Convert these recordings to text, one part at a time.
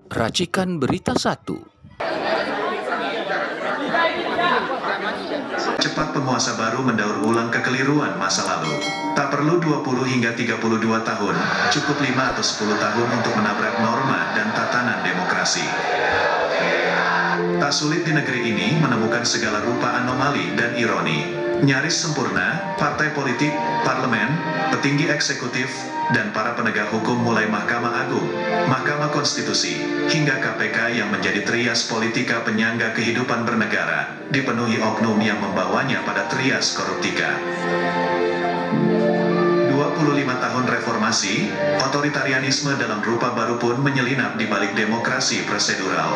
Racikan Berita 1. Cepat penguasa baru mendaur ulang kekeliruan masa lalu. Tak perlu 20 hingga 32 tahun, cukup 5 atau 10 tahun untuk menabrak norma dan tatanan demokrasi. Tak sulit di negeri ini menemukan segala rupa anomali dan ironi. Nyaris sempurna, partai politik, parlemen, petinggi eksekutif, dan para penegak hukum mulai Mahkamah Agung, Mahkamah Konstitusi, hingga KPK yang menjadi trias politika penyangga kehidupan bernegara, dipenuhi oknum yang membawanya pada trias koruptika. 25 tahun reformasi, otoritarianisme dalam rupa baru pun menyelinap di balik demokrasi prosedural.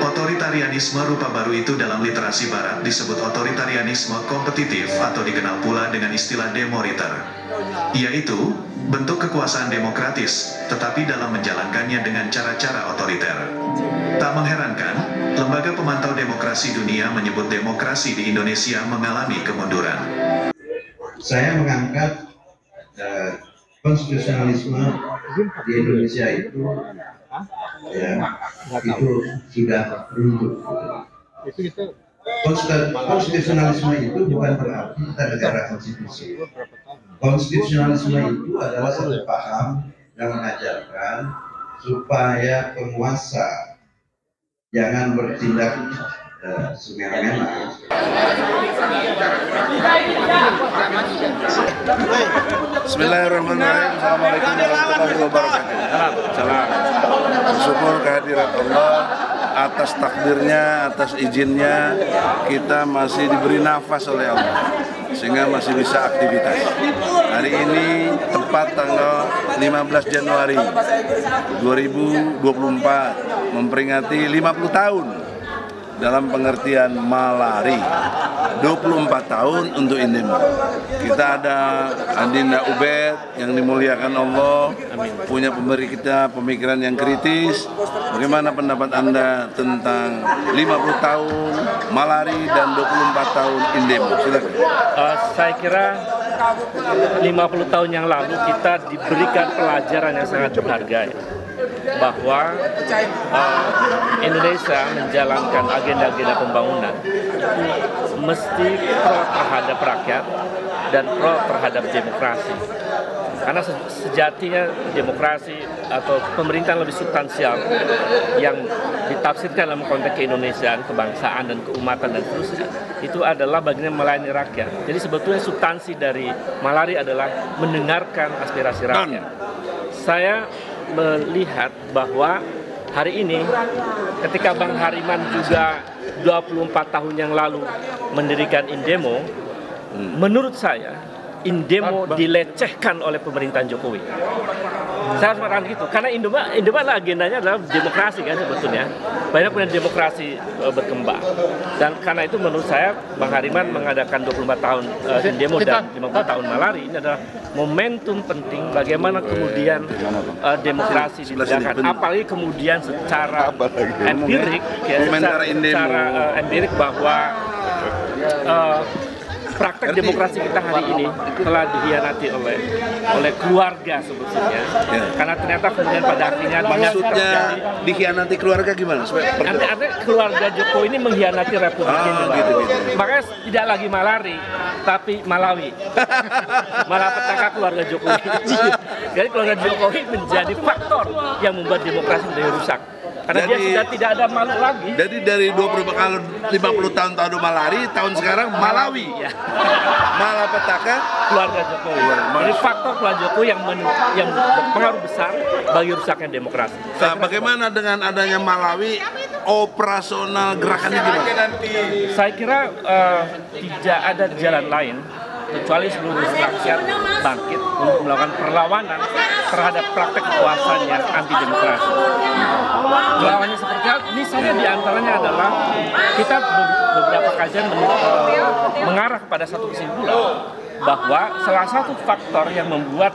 Otoritarianisme rupa baru itu dalam literasi barat disebut otoritarianisme kompetitif atau dikenal pula dengan istilah demoriter, yaitu bentuk kekuasaan demokratis, tetapi dalam menjalankannya dengan cara-cara otoriter. Tak mengherankan, Lembaga Pemantau Demokrasi Dunia menyebut demokrasi di Indonesia mengalami kemunduran. Saya mengangkat konstitusionalisme di Indonesia itu sudah runtuh. Konstitusionalisme itu bukan berarti kita negara konstitusi. Konstitusionalisme itu adalah satu paham yang mengajarkan supaya penguasa jangan bertindak semena-mena. Bismillahirrahmanirrahim. Assalamualaikum warahmatullahi wabarakatuh. Salam. Bersyukur kehadirat Allah atas takdirnya, atas izinnya kita masih diberi nafas oleh Allah sehingga masih bisa aktivitas. Hari ini tepat tanggal 15 Januari 2024 memperingati 50 tahun dalam pengertian malari, 24 tahun untuk Indemo. Kita ada Andinda Ubed yang dimuliakan Allah, punya pemberi kita pemikiran yang kritis. Bagaimana pendapat Anda tentang 50 tahun malari dan 24 tahun Indemo? Silakan. Saya kira 50 tahun yang lalu kita diberikan pelajaran yang sangat berharga, bahwa Indonesia menjalankan agenda-agenda pembangunan itu mesti pro terhadap rakyat dan pro terhadap demokrasi. Karena sejatinya demokrasi atau pemerintahan lebih substansial yang ditafsirkan dalam konteks keindonesiaan, kebangsaan dan keumatan dan seterusnya, itu adalah bagian melayani rakyat. Jadi sebetulnya substansi dari malari adalah mendengarkan aspirasi rakyat. Saya melihat bahwa hari ini ketika Bang Hariman juga 24 tahun yang lalu mendirikan Indemo, menurut saya Indemo dilecehkan oleh pemerintahan Jokowi. Saya harus mengatakan gitu, karena Indemo agendanya adalah demokrasi kan sebetulnya. Banyak punya demokrasi berkembang. Dan karena itu menurut saya Bang Hariman mengadakan 24 tahun Indemo dan 50 tahun malari ini adalah momentum penting bagaimana kemudian demokrasi ditegakkan. Apalagi kemudian secara empirik, secara empirik bahwa praktek demokrasi kita hari ini telah dihianati oleh keluarga sebetulnya. Karena ternyata kemudian pada akhirnya maksudnya dikhianati keluarga gimana? Artinya keluarga Jokowi ini mengkhianati Republik Indonesia. Gitu. Makanya tidak lagi malari, tapi Malawi. Malapetaka keluarga Jokowi. Jadi keluarga Jokowi menjadi faktor yang membuat demokrasi menjadi rusak. Karena dia sudah tidak ada malu lagi. Jadi dari 50 tahun malari, tahun sekarang Malawi. Ya. Malapetaka keluarga Jokowi. Jadi faktor keluarga Jokowi yang berpengaruh besar bagi rusaknya demokrasi. Nah, bagaimana dengan adanya Malawi, operasional gerakannya gimana? Saya kira tidak ada jalan lain kecuali seluruh rakyat bangkit untuk melakukan perlawanan terhadap praktek kekuasaan yang anti demokrasi. Perlawanannya seperti apa? Misalnya diantaranya adalah kita beberapa kajian mengarah kepada satu kesimpulan bahwa salah satu faktor yang membuat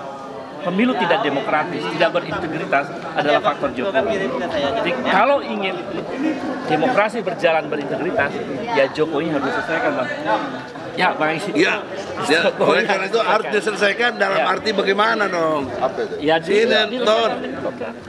pemilu tidak demokratis, tidak berintegritas adalah faktor Jokowi. Jadi kalau ingin demokrasi berjalan berintegritas, ya Jokowi harus diselesaikan, Bang. Ya, baik. Ya, oleh karena itu harus diselesaikan dalam arti bagaimana dong? Ya, Ini Ton.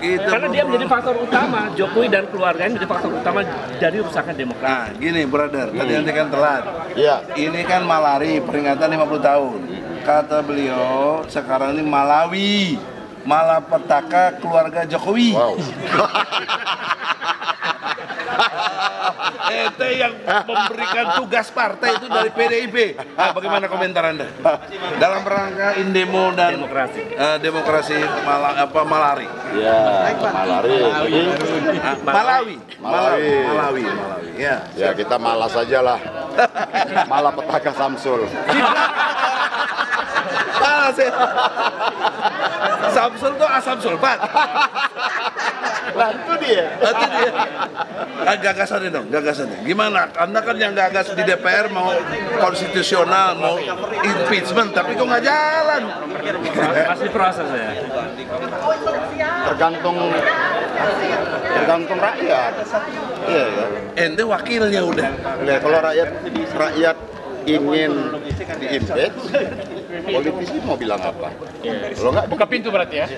Gitu, karena dia menjadi faktor utama, Jokowi dan keluarganya menjadi faktor utama dari rusakan demokrasi. Nah, gini brother, tadi nanti kan telat. Iya. Ini kan Malari peringatan 50 tahun. Kata beliau, sekarang ini Malawi, malapetaka keluarga Jokowi. Wow. Ente yang memberikan tugas partai itu dari PDIP. Nah, bagaimana komentar Anda? Dalam rangka Indemo dan demokrasi Malari. Ya, Malari. Malawi. Ya. Ya kita malas saja lah. Malah petaka Samsul. Malas ya. Samsul tuh asam sulfat. Nah, itu dia. Gagasannya dong, gagasannya. Gimana? Anda kan yang gagas di DPR mau konstitusional, mau impeachment, tapi kok nggak jalan? Masih proses ya. Tergantung rakyat. Iya ya. Ente wakilnya udah. Nah, kalau rakyat ingin diimpeach, politisi mau bilang apa? Kalau nggak Buka pintu berarti ya.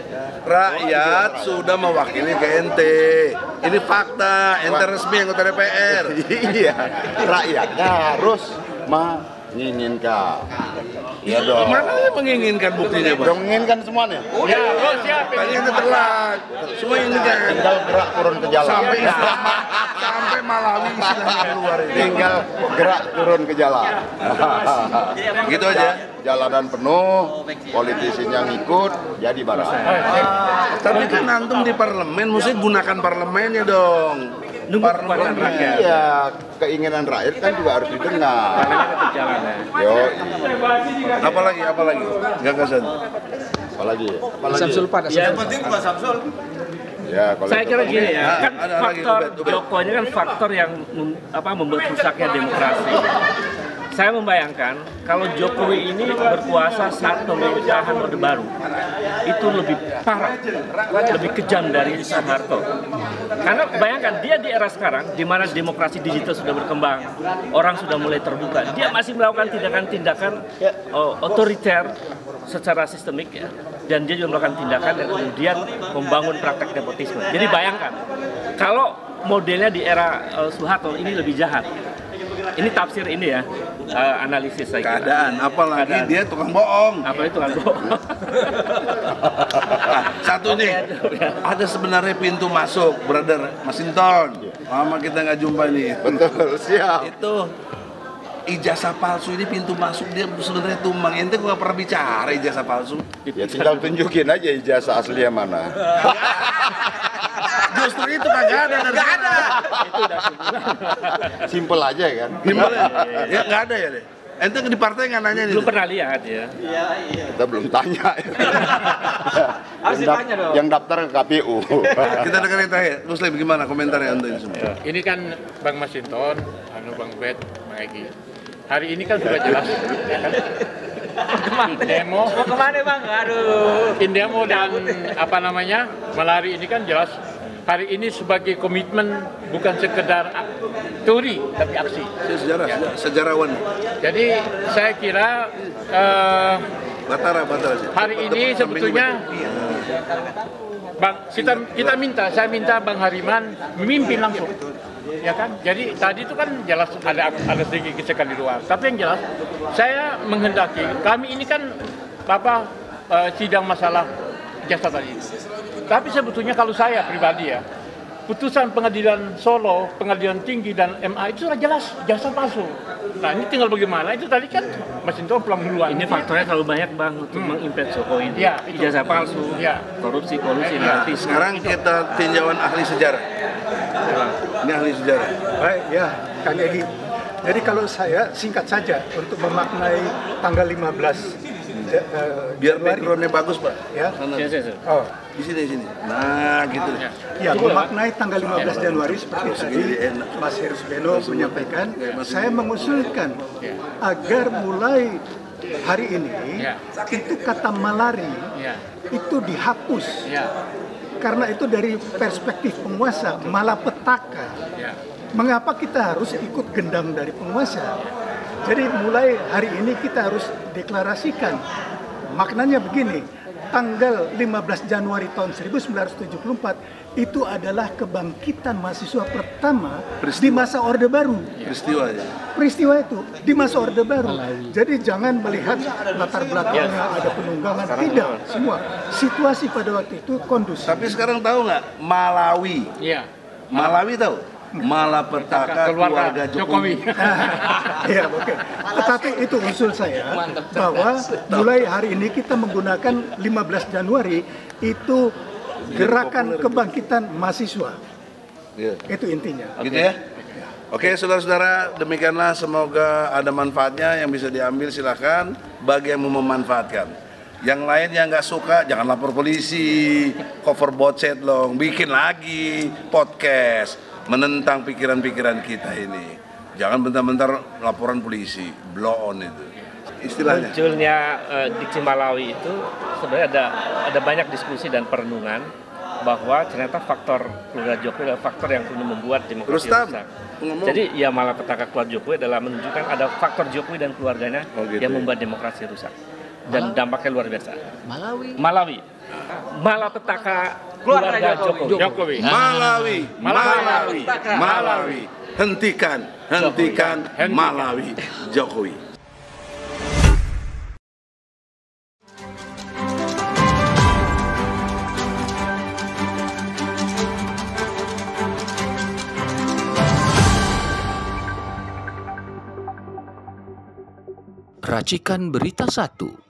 Rakyat sudah mewakili ke ente. Ini fakta, ente resmi anggota DPR. Iya, rakyatnya harus menginginkan. Ya dong. Mana yang menginginkan buktinya, Bang? Udah menginginkan semuanya. Ya, lo siapa? Tadi ente telat. Semua inginkan. Tinggal gerak turun ke jalan. Sampai Malawi istilahnya keluar ini. Tinggal gerak turun ke jalan. Gitu aja. Jalanan penuh, politisinya ngikut, jadi barang. Tapi kan antum di parlemen, mesti gunakan parlemennya dong. Parlemen rakyat. Iya, keinginan rakyat kan juga harus didengar. Yo, Apalagi? Gagasan. apalagi? Samsul Pak. Ya, Ya, kalau saya itu. kira gini ya, kan ada lagi, faktor Ubed. Jokowi ini kan faktor yang membuat rusaknya demokrasi. Saya membayangkan kalau Jokowi ini berkuasa saat pemerintahan Orde Baru itu lebih parah, lebih kejam dari Soeharto. Karena bayangkan dia di era sekarang di mana demokrasi digital sudah berkembang, orang sudah mulai terbuka, dia masih melakukan tindakan-tindakan otoriter secara sistemik ya, dan dia juga melakukan tindakan yang kemudian membangun praktek nepotisme. Jadi bayangkan kalau modelnya di era Soeharto ini lebih jahat. Ini tafsir ini ya, analisis saya kira. Keadaan, apalagi dia tukang bohong. Apa itu kan bohong? Satu nih, ada sebenarnya pintu masuk, brother Masinton. Lama kita nggak jumpa nih. Betul, siap. Itu ijazah palsu ini pintu masuk dia sebenarnya tumbang. Ente kok nggak pernah bicara ijazah palsu? Ya tinggal tunjukin aja ijazah aslinya mana. Justru itu kagak ada. Nggak ada. Itu udah Simpel aja kan. Gimana? Ya nggak ada ya deh. Ente di partai nggak nanya nih. belum pernah lihat ya. Kita belum tanya. Yang daftar ke KPU. Kita dengerin terakhir. Muslim gimana komentarnya ente ini semua? Ini kan Bang Masinton, Bang Bet, Bang Egi. Hari ini kan sudah jelas, ya kan? Indemo, Mau kemana bang? Aduh. Indemo dan apa namanya Malari ini kan jelas. Hari ini sebagai komitmen bukan sekedar teori tapi aksi. Sejarawan. Jadi saya kira Batara. hari ini sebetulnya Bang, saya minta Bang Hariman memimpin langsung, ya kan? Jadi tadi itu kan jelas ada sedikit gesekan di luar. Tapi yang jelas, saya menghendaki kami ini kan sidang masalah jasa tadi. Tapi sebetulnya kalau saya pribadi ya, putusan pengadilan Solo, pengadilan tinggi dan MA itu sudah jelas jasa palsu. Nah ini tinggal bagaimana? Itu tadi kan Masinton pulang duluan. Ini faktornya terlalu banyak bang untuk mengimpeach Jokowi. Ya, ijazah palsu, korupsi, gratis. Sekarang kita tinjauan ahli sejarah. Ini ahli sejarah. Baik, ya, Kang Egi. Jadi kalau saya singkat saja untuk memaknai tanggal 15 Biar Januari. backgroundnya bagus Pak. Ya. Sana. Oh, Di sini. Nah gitu. ya, memaknai tanggal 15 Januari seperti tadi Mas Heru Beno menyampaikan, saya mengusulkan agar mulai hari ini itu kata Malari itu dihapus. Karena itu dari perspektif penguasa, malapetaka. Mengapa kita harus ikut gendang dari penguasa? Jadi mulai hari ini kita harus deklarasikan. Maknanya begini, tanggal 15 Januari tahun 1974 itu adalah kebangkitan mahasiswa pertama di masa Orde Baru. Peristiwa itu di masa Orde Baru. Jadi jangan melihat latar belakangnya ada penunggangan, tidak. Semua situasi pada waktu itu kondusif. Tapi sekarang tahu nggak Malawi? Iya. Malawi tahu? Malapetaka keluarga Jokowi. Ya, oke. Tetapi itu usul saya bahwa mulai hari ini kita menggunakan 15 Januari itu gerakan kebangkitan mahasiswa. Itu intinya. Gitu ya? Oke, saudara-saudara, demikianlah, semoga ada manfaatnya yang bisa diambil, silakan bagi yang mau memanfaatkan. Yang lain yang nggak suka jangan lapor polisi, cover bocet dong, bikin lagi podcast menentang pikiran-pikiran kita ini. Jangan bentar-bentar laporan polisi, blow on itu istilahnya. Munculnya diksi Malawi itu sebenarnya ada banyak diskusi dan perenungan bahwa ternyata faktor keluarga Jokowi adalah faktor yang kemudian membuat demokrasi rusak. Jadi ya malapetaka keluarga Jokowi adalah menunjukkan ada faktor Jokowi dan keluarganya yang membuat demokrasi rusak. Dan dampaknya luar biasa. Malawi. Malapetaka keluarga Jokowi. Malawi. Hentikan Malawi Jokowi. Racikan Berita 1.